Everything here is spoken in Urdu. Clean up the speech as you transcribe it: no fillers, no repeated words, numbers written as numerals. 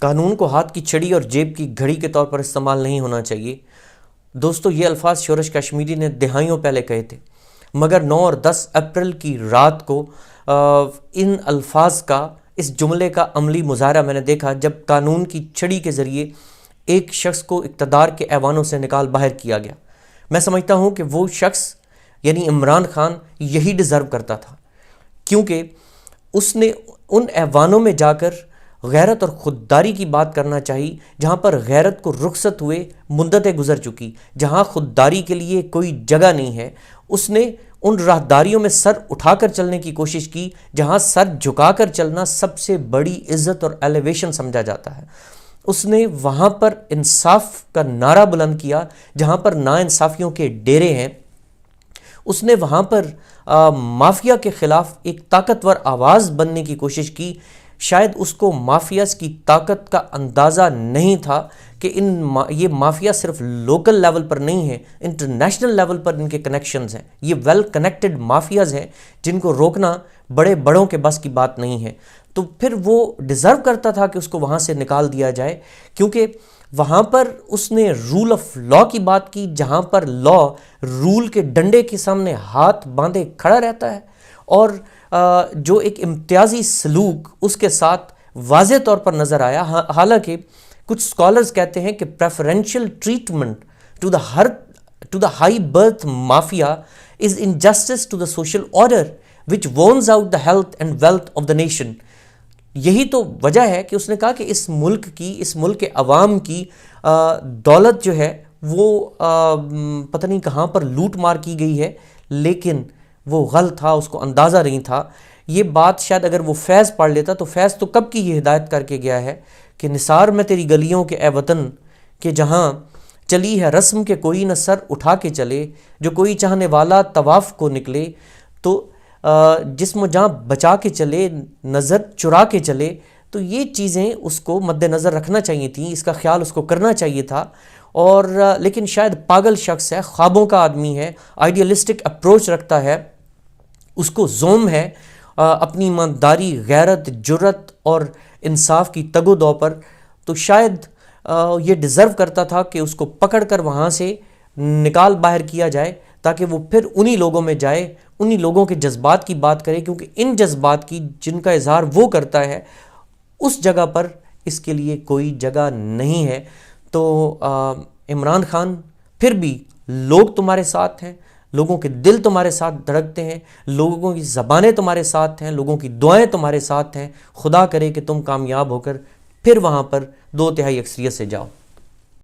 قانون کو ہاتھ کی چھڑی اور جیب کی گھڑی کے طور پر استعمال نہیں ہونا چاہیے۔ دوستو، یہ الفاظ شورش کشمیری نے دہائیوں پہلے کہے تھے، مگر 9 اور 10 اپریل کی رات کو ان الفاظ کا، اس جملے کا عملی مظاہرہ میں نے دیکھا، جب قانون کی چھڑی کے ذریعے ایک شخص کو اقتدار کے ایوانوں سے نکال باہر کیا گیا۔ میں سمجھتا ہوں کہ وہ شخص یعنی عمران خان یہی ڈیزرو کرتا تھا، کیونکہ اس نے ان ایوانوں میں جا کر غیرت اور خودداری کی بات کرنا چاہی، جہاں پر غیرت کو رخصت ہوئے مدتیں گزر چکی، جہاں خودداری کے لیے کوئی جگہ نہیں ہے۔ اس نے ان راہداریوں میں سر اٹھا کر چلنے کی کوشش کی جہاں سر جھکا کر چلنا سب سے بڑی عزت اور ایلیویشن سمجھا جاتا ہے۔ اس نے وہاں پر انصاف کا نعرہ بلند کیا جہاں پر ناانصافیوں کے ڈیرے ہیں۔ اس نے وہاں پر مافیا کے خلاف ایک طاقتور آواز بننے کی کوشش کی۔ شاید اس کو مافیاز کی طاقت کا اندازہ نہیں تھا کہ یہ مافیا صرف لوکل لیول پر نہیں ہے، انٹرنیشنل لیول پر ان کے کنیکشنز ہیں۔ یہ ویل کنیکٹڈ مافیاز ہیں جن کو روکنا بڑے بڑوں کے بس کی بات نہیں ہے۔ تو پھر وہ ڈیزرو کرتا تھا کہ اس کو وہاں سے نکال دیا جائے، کیونکہ وہاں پر اس نے رول آف لا کی بات کی، جہاں پر لا رول کے ڈنڈے کے سامنے ہاتھ باندھے کھڑا رہتا ہے، اور جو ایک امتیازی سلوک اس کے ساتھ واضح طور پر نظر آیا۔ حالانکہ کچھ اسکالرز کہتے ہیں کہ preferential treatment to the high birth mafia is injustice to the social order which wins out the health and wealth of the nation. یہی تو وجہ ہے کہ اس نے کہا کہ اس ملک کے عوام کی دولت جو ہے وہ پتہ نہیں کہاں پر لوٹ مار کی گئی ہے، لیکن وہ غلط تھا، اس کو اندازہ نہیں تھا۔ یہ بات شاید اگر وہ فیض پڑھ لیتا تو فیض تو کب کی یہ ہدایت کر کے گیا ہے کہ نثار میں تیری گلیوں کے اے وطن، کہ جہاں چلی ہے رسم کے کوئی نہ سر اٹھا کے چلے، جو کوئی چاہنے والا طواف کو نکلے، تو جسم و جاں بچا کے چلے، نظر چرا کے چلے۔ تو یہ چیزیں اس کو مد نظر رکھنا چاہیے تھیں، اس کا خیال اس کو کرنا چاہیے تھا۔ اور لیکن شاید پاگل شخص ہے، خوابوں کا آدمی ہے، آئیڈیلسٹک اپروچ رکھتا ہے، اس کو زوم ہے اپنی ایمانداری، غیرت، جرت اور انصاف کی تگ و دو پر۔ تو شاید یہ ڈیزرو کرتا تھا کہ اس کو پکڑ کر وہاں سے نکال باہر کیا جائے، تاکہ وہ پھر انہی لوگوں میں جائے، انہی لوگوں کے جذبات کی بات کرے، کیونکہ ان جذبات کی جن کا اظہار وہ کرتا ہے اس جگہ پر اس کے لیے کوئی جگہ نہیں ہے۔ تو عمران خان، پھر بھی لوگ تمہارے ساتھ ہیں، لوگوں کے دل تمہارے ساتھ دھڑکتے ہیں، لوگوں کی زبانیں تمہارے ساتھ ہیں، لوگوں کی دعائیں تمہارے ساتھ ہیں۔ خدا کرے کہ تم کامیاب ہو کر پھر وہاں پر 2/3 اکثریت سے جاؤ۔